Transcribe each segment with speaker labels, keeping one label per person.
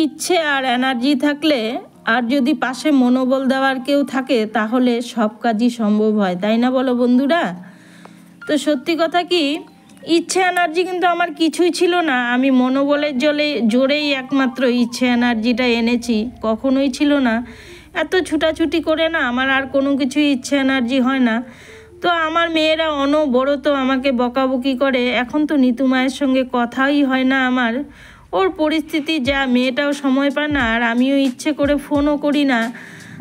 Speaker 1: ইচ্ছে আর এনার্জি থাকলে আর যদি পাশে মনোবল দেওয়ার কেউ থাকে তাহলে সব কাজই সম্ভব হয়, তাই না বলো বন্ধুরা? তো সত্যি কথা কি, ইচ্ছে এনার্জি কিন্তু আমার কিছুই ছিল না। আমি মনোবলের জোরেই একমাত্র ইচ্ছে এনার্জিটা এনেছি, কখনোই ছিল না। এত ছুটাছুটি করে না আমার আর কোনো কিছুই ইচ্ছে এনার্জি হয় না। তো আমার মেয়েরা অনবরত আমাকে বকাবকি করে। এখন তো নিতু মায়ের সঙ্গে কথাই হয় না আমার। ওর পরিস্থিতি যা, মেয়েটাও সময় পায় না, আর আমিও ইচ্ছে করে ফোনও করি না।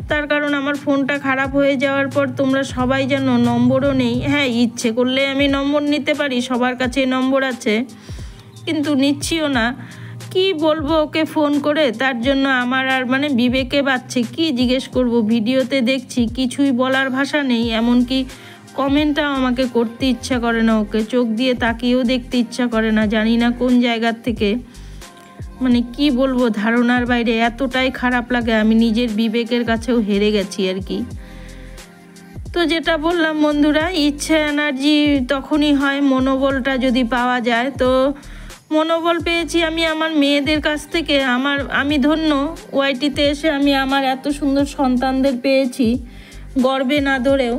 Speaker 1: তার কারণ আমার ফোনটা খারাপ হয়ে যাওয়ার পর তোমরা সবাই জানো নম্বরও নেই। হ্যাঁ, ইচ্ছে করলে আমি নম্বর নিতে পারি, সবার কাছে নম্বর আছে, কিন্তু নিচ্ছিও না। কি বলবো ওকে ফোন করে, তার জন্য আমার আর বিবেকে বাজছে। কি জিজ্ঞেস করব, ভিডিওতে দেখছি কিছুই বলার ভাষা নেই, এমনকি কমেন্টটাও আমাকে করতে ইচ্ছা করে না, ওকে চোখ দিয়ে তাকিয়েও দেখতে ইচ্ছা করে না। জানি না কোন জায়গার থেকে, কি বলবো, ধারণার বাইরে, এতটাই খারাপ লাগে। আমি নিজের বিবেকের কাছেও হেরে গেছি আর কি। তো যেটা বললাম বন্ধুরা, ইচ্ছে এনার্জি তখনই হয় মনোবলটা যদি পাওয়া যায়। তো মনোবল পেয়েছি আমি আমার মেয়েদের কাছ থেকে। আমি ধন্য ওয়াইটিতে এসে আমি আমার এত সুন্দর সন্তানদের পেয়েছি, গর্বে না ধরেও।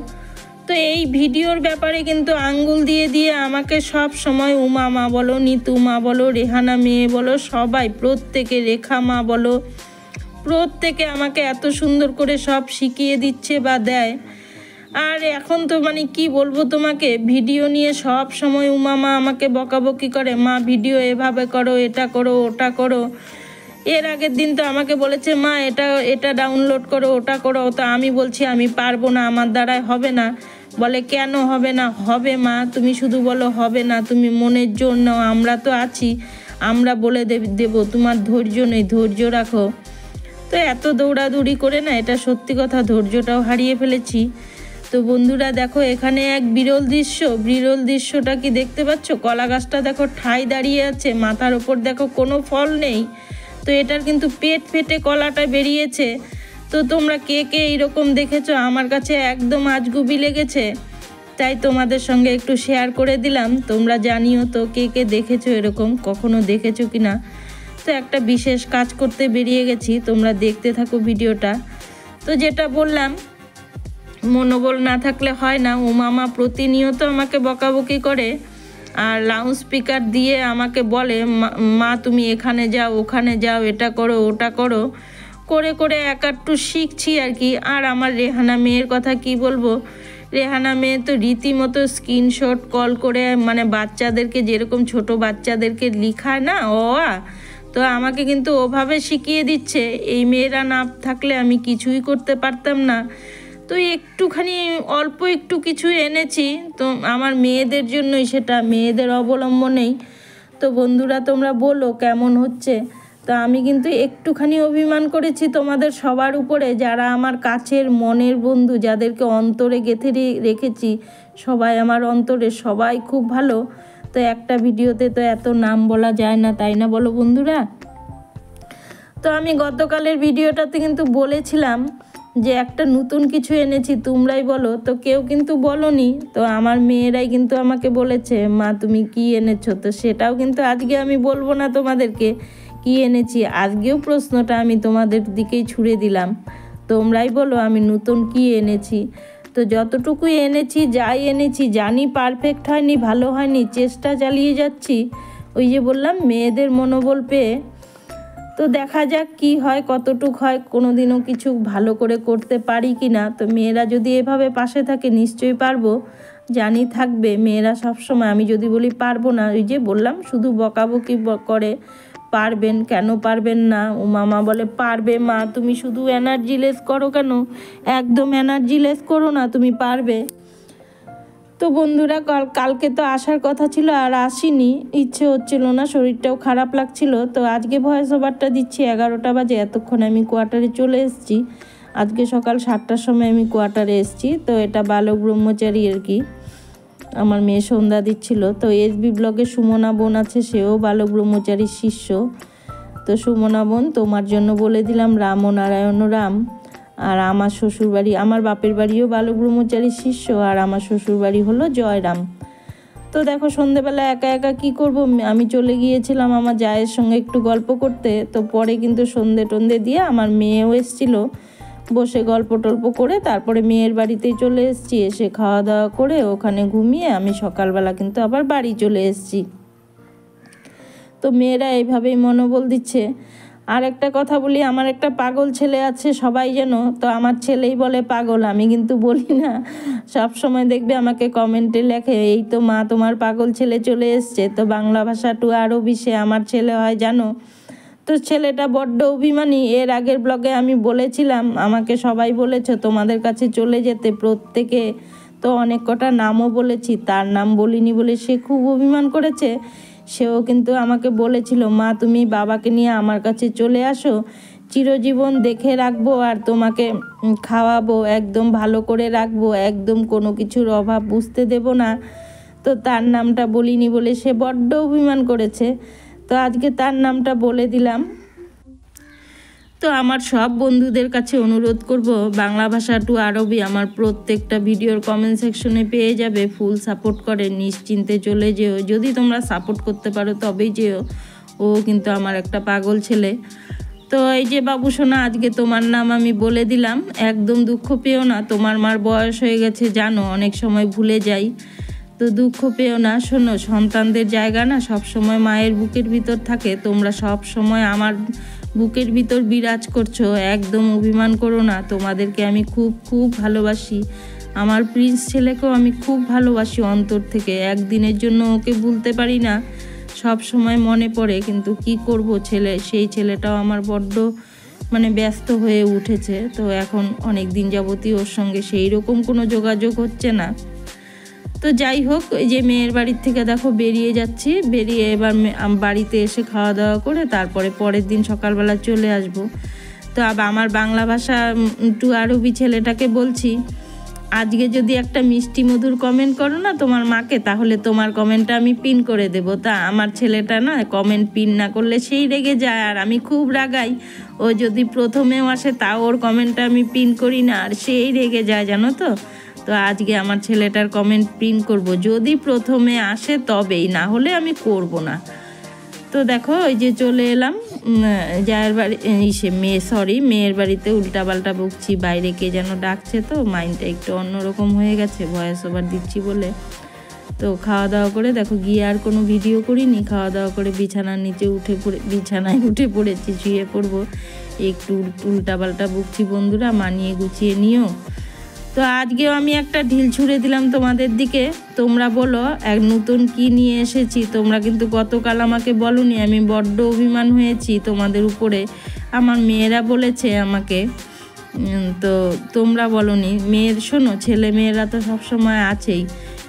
Speaker 1: তো এই ভিডিওর ব্যাপারে কিন্তু আঙ্গুল দিয়ে দিয়ে আমাকে সব সময় উমা মা বলো, নিতু মা বলো, রেহানা মেয়ে বলো, সবাই, প্রত্যেকে, রেখা মা বলো, প্রত্যেকে আমাকে এত সুন্দর করে সব শিখিয়ে দিচ্ছে বা দেয়। আর এখন তো কি বলবো তোমাকে, ভিডিও নিয়ে সব সময় উমা মা আমাকে বকাবকি করে, মা ভিডিও এভাবে করো, এটা করো, ওটা করো। এর আগের দিন তো আমাকে বলেছে, মা এটা ডাউনলোড করো, ওটা করো। তো আমি বলছি আমি পারবো না, আমার দ্বারাই হবে না। বলে কেন হবে না? হবে মা, তুমি শুধু বলো হবে না, তুমি মনের জোর নাও, আমরা তো আছি, আমরা বলে দেবো, তোমার ধৈর্য নেই, ধৈর্য রাখো। তো এত দৌড়াদৌড়ি করে না, এটা সত্যি কথা, ধৈর্যটাও হারিয়ে ফেলেছি। তো বন্ধুরা দেখো, এখানে এক বিরল দৃশ্যটা কি দেখতে পাচ্ছ? কলা গাছটা দেখো ঠাই দাঁড়িয়ে আছে, মাথার ওপর দেখো কোনো ফল নেই। তো এটার কিন্তু পেট ফেটে কলাটা বেরিয়েছে। তো তোমরা কে কে এইরকম দেখেছো? আমার কাছে একদম আজগুবি লেগেছে, তাই তোমাদের সঙ্গে একটু শেয়ার করে দিলাম। তোমরা জানিও তো কে কে দেখেছো, এরকম কখনো দেখেছো কি না। তো একটা বিশেষ কাজ করতে বেরিয়ে গেছি, তোমরা দেখতে থাকো ভিডিওটা। তো যেটা বললাম, মনোবল না থাকলে হয় না। ও মামা প্রতিনিয়ত আমাকে বকাবকি করে আর লাউড স্পিকার দিয়ে আমাকে বলে, মা তুমি এখানে যাও, ওখানে যাও, এটা করো, ওটা করো, করে করে একটু শিখছি আর কি। আর আমার রেহানা মেয়ের কথা কি বলবো, রেহানা মেয়ে তো রীতিমতো স্ক্রিনশট কল করে বাচ্চাদেরকে, যেরকম ছোট বাচ্চাদেরকে লিখায় না অ আ, তো আমাকে কিন্তু ওভাবে শিখিয়ে দিচ্ছে। এই মেয়েরা না থাকলে আমি কিছুই করতে পারতাম না। তো একটুখানি অল্প একটু কিছু এনেছি, তো আমার মেয়েদের জন্যই, সেটা মেয়েদের অবলম্বনেই। তো বন্ধুরা তোমরা বলো কেমন হচ্ছে। তো আমি কিন্তু একটুখানি অভিমান করেছি তোমাদের সবার উপরে, যারা আমার কাছের মনের বন্ধু, যাদেরকে অন্তরে গেঁথে রেখেছি, সবাই আমার অন্তরে, সবাই খুব ভালো। তো একটা ভিডিওতে তো এত নাম বলা যায় না, তাই না বলো বন্ধুরা? তো আমি গতকালের ভিডিওটাতে কিন্তু বলেছিলাম যে একটা নতুন কিছু এনেছি, তোমরাই বলো। তো কেউ কিন্তু বলোনি, তো আমার মেয়েরাই কিন্তু আমাকে বলেছে, মা তুমি কি এনেছো। তো সেটাও কিন্তু আজকে আমি বলবো না তোমাদেরকে কি এনেছি। আজকেও প্রশ্নটা আমি তোমাদের দিকেই ছুড়ে দিলাম, তোমরাই বলো আমি নতুন কি এনেছি। তো যতটুকু এনেছি, যাই এনেছি, জানি পারফেক্ট হয়নি, ভালো হয়নি, চেষ্টা চালিয়ে যাচ্ছি। ওই যে বললাম, মেয়েদের মনোবল পেয়ে। তো দেখা যাক কি হয়, কতটুক হয়, কোনোদিনও কিছু ভালো করে করতে পারি কি না। তো মেয়েরা যদি এভাবে পাশে থাকে নিশ্চয়ই পারবো, জানি থাকবে মেয়েরা সবসময়। আমি যদি বলি পারবো না, ওই যে বললাম, শুধু বকাবকি করে, পারবেন কেন, পারবেন না। ও মামা বলে, পারবে মা, তুমি শুধু এনার্জি লেস করো কেন, একদম এনার্জি লেস করো না, তুমি পারবে। তো বন্ধুরা কালকে তো আসার কথা ছিল, আর আসিনি, ইচ্ছে হচ্ছিল না, শরীরটাও খারাপ লাগছিল। তো আজকে ভয়েস ওভারটা দিচ্ছি 11টা বাজে, এতক্ষণ আমি কোয়ার্টারে চলে এসেছি। আজকে সকাল 7টার সময় আমি কোয়ার্টারে এসেছি। তো এটা বালক ব্রহ্মচারী আর কি, আমার মেয়ে সন্ধ্যা দিচ্ছিল। তো এসবি ব্লগে সুমনা বোন আছে, সেও বালক ব্রহ্মচারীর শিষ্য। তো সুমনা বোন, তোমার জন্য বলে দিলাম রাম ও নারায়ণ রাম। আর আমার শ্বশুরবাড়ি, আমার বাপের বাড়িও বালক ব্রহ্মচারীর শিষ্য, আর আমার শ্বশুরবাড়ি হলো জয়রাম। তো দেখো সন্ধেবেলা একা একা কি করব, আমি চলে গিয়েছিলাম আমার জায়ের সঙ্গে একটু গল্প করতে। তো পরে কিন্তু সন্ধে টন্ধে দিয়ে আমার মেয়েও এসেছিল, বসে গল্প টল্প করে তারপরে মেয়ের বাড়িতেই চলে এসেছি। এসে খাওয়া দাওয়া করে ওখানে ঘুমিয়ে আমি সকালবেলা কিন্তু আবার বাড়ি চলে এসেছি। তো মেয়েরা এইভাবেই মনোবল দিচ্ছে। আর একটা কথা বলি, আমার একটা পাগল ছেলে আছে সবাই যেন, তো আমার ছেলেই বলে পাগল, আমি কিন্তু বলি না। সব সময় দেখবে আমাকে কমেন্টে লেখে, এই তো মা তোমার পাগল ছেলে চলে এসছে। তো বাংলা ভাষা টু আরবি সে আমার ছেলে হয় জানো। তো ছেলেটা বড্ড অভিমানী। এর আগের ব্লগে আমি বলেছিলাম, আমাকে সবাই বলেছে তোমাদের কাছে চলে যেতে প্রত্যেকে, তো অনেক কটা নামও বলেছি, তার নাম বলিনি বলে সে খুব অভিমান করেছে। সেও কিন্তু আমাকে বলেছিল, মা তুমি বাবাকে নিয়ে আমার কাছে চলে আসো, চিরজীবন দেখে রাখবো আর তোমাকে খাওয়াবো, একদম ভালো করে রাখবো, একদম কোনো কিছুর অভাব বুঝতে দেব না। তো তার নামটা বলিনি বলে সে বড্ড অভিমান করেছে। তো আজকে তার নামটা বলে দিলাম। তো আমার সব বন্ধুদের কাছে অনুরোধ করব, বাংলা ভাষা টু আরবি আমার প্রত্যেকটা ভিডিওর কমেন্ট সেকশনে পেয়ে যাবে। ফুল সাপোর্ট করে, নিশ্চিন্তে চলে যেও, যদি তোমরা সাপোর্ট করতে পারো তবেই যেও। ও কিন্তু আমার একটা পাগল ছেলে। তো এই যে বাবু সোনা, আজকে তোমার নাম আমি বলে দিলাম, একদম দুঃখ পেও না। তোমার মার বয়স হয়ে গেছে জানো, অনেক সময় ভুলে যাই, তো দুঃখ পেও না। শোনো, সন্তানদের জায়গা না সব সময় মায়ের বুকের ভিতর থাকে, তোমরা সব সময় আমার বুকের ভিতর বিরাজ করছো, একদম অভিমান করো না। তোমাদেরকে আমি খুব খুব ভালোবাসি, আমার প্রিন্স ছেলেকেও আমি খুব ভালোবাসি অন্তর থেকে। একদিনের জন্য ওকে ভুলতে পারি না, সব সময় মনে পড়ে, কিন্তু কি করব, সেই ছেলেটাও আমার বড্ড ব্যস্ত হয়ে উঠেছে। তো এখন অনেক দিন যাবতই ওর সঙ্গে সেই রকম কোনো যোগাযোগ হচ্ছে না। তো যাই হোক, এই যে মেয়ের বাড়ির থেকে দেখো বেরিয়ে যাচ্ছি, বেরিয়ে এবার বাড়িতে এসে খাওয়া দাওয়া করে তারপরে পরের দিন সকালবেলা চলে আসব। তো আবার আমার বাংলা ভাষা টু আরবি ছেলেটাকে বলছি, আজকে যদি একটা মিষ্টি মধুর কমেন্ট করো না তোমার মাকে, তাহলে তোমার কমেন্টটা আমি পিন করে দেব। তা আমার ছেলেটা না কমেন্ট পিন না করলে সেই রেগে যায়, আর আমি খুব রাগাই। ও যদি প্রথমেও আসে তাও ওর কমেন্টটা আমি পিন করি না, আর সেই রেগে যায় জানো তো। তো আজকে আমার ছেলেটার কমেন্ট প্রিন্ট করব, যদি প্রথমে আসে তবেই, না হলে আমি করব না। তো দেখো ওই যে চলে এলাম জায়ের বাড়ি, মেয়ের বাড়িতে। উল্টাপাল্টা বকছি, বাইরে কে যেন ডাকছে, তো মাইন্ডটা একটু অন্যরকম হয়ে গেছে ভয়েস ওভার দিচ্ছি বলে। তো খাওয়া দাওয়া করে দেখো গিয়ে আর কোনো ভিডিও করিনি, খাওয়া দাওয়া করে বিছানায় উঠে পড়েছি, শুয়ে পড়বো। একটু উল্টাপাল্টা বকছি বন্ধুরা, মানিয়ে গুছিয়ে নিও। তো আজকেও আমি একটা ঢিল ছুঁড়ে দিলাম তোমাদের দিকে, তোমরা বলো এক নতুন কি নিয়ে এসেছি। তোমরা কিন্তু গতকাল আমাকে বলোনি, আমি বড্ড অভিমান হয়েছি তোমাদের উপরে, আমার মেয়েরা বলেছে আমাকে। তো তোমরা বলোনি। শোনো, ছেলে মেয়েরা তো সবসময় আছেই,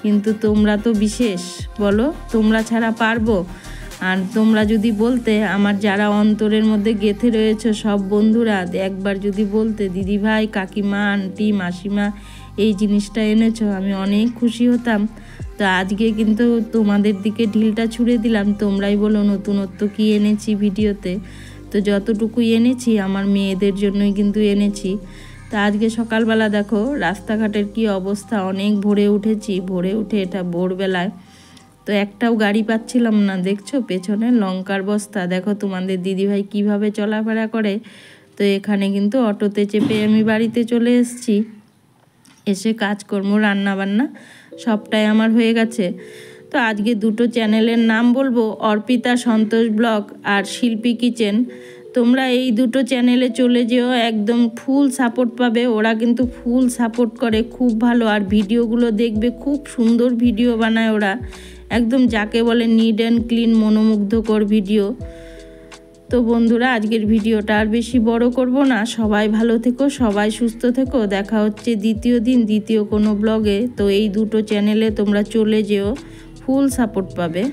Speaker 1: কিন্তু তোমরা তো বিশেষ, বলো তোমরা ছাড়া পারবো? আর তোমরা যদি বলতে, আমার যারা অন্তরের মধ্যে গেঁথে রয়েছে সব বন্ধুরা, একবার যদি বলতে দিদি ভাই, কাকিমা, আন্টি, মাসিমা এই জিনিসটা এনেছো, আমি অনেক খুশি হতাম। তো আজকে কিন্তু তোমাদের দিকে ঢিলটা ছুঁড়ে দিলাম, তোমরাই বলো নতুনত্ব কি এনেছি ভিডিওতে। তো যতটুকুই এনেছি আমার মেয়েদের জন্যই কিন্তু এনেছি। তো আজকে সকালবেলা দেখো রাস্তাঘাটের কি অবস্থা, অনেক ভোরে উঠেছি, ভোরে উঠে এটা ভোরবেলায়, তো একটাও গাড়ি পাচ্ছিলাম না। দেখছো পেছনে লঙ্কার বস্তা, দেখো তোমাদের দিদিভাই কিভাবে চলাফেরা করে। তো এখানে কিন্তু অটোতে চেপে আমি বাড়িতে চলে এসেছি। এসে কাজকর্ম রান্নাবান্না সবটাই আমার হয়ে গেছে। তো আজকে দুটো চ্যানেলের নাম বলবো, অর্পিতা সন্তোষ ব্লগ আর শিল্পী কিচেন। তোমরা এই দুটো চ্যানেলে চলে যেও, একদম ফুল সাপোর্ট পাবে। ওরা কিন্তু ফুল সাপোর্ট করে, খুব ভালো। আর ভিডিওগুলো দেখবে, খুব সুন্দর ভিডিও বানায় ওরা, একদম যাকে বলে নিট অ্যান্ড ক্লিন, মনোমুগ্ধকর ভিডিও। তো বন্ধুরা আজকের ভিডিওটা আর বেশি বড় করব না, সবাই ভালো থেকো, সবাই সুস্থ থেকো। দেখা হচ্ছে দ্বিতীয় দিন দ্বিতীয় কোনো ব্লগে। তো এই দুটো চ্যানেলে তোমরা চলে যেও, ফুল সাপোর্ট পাবে।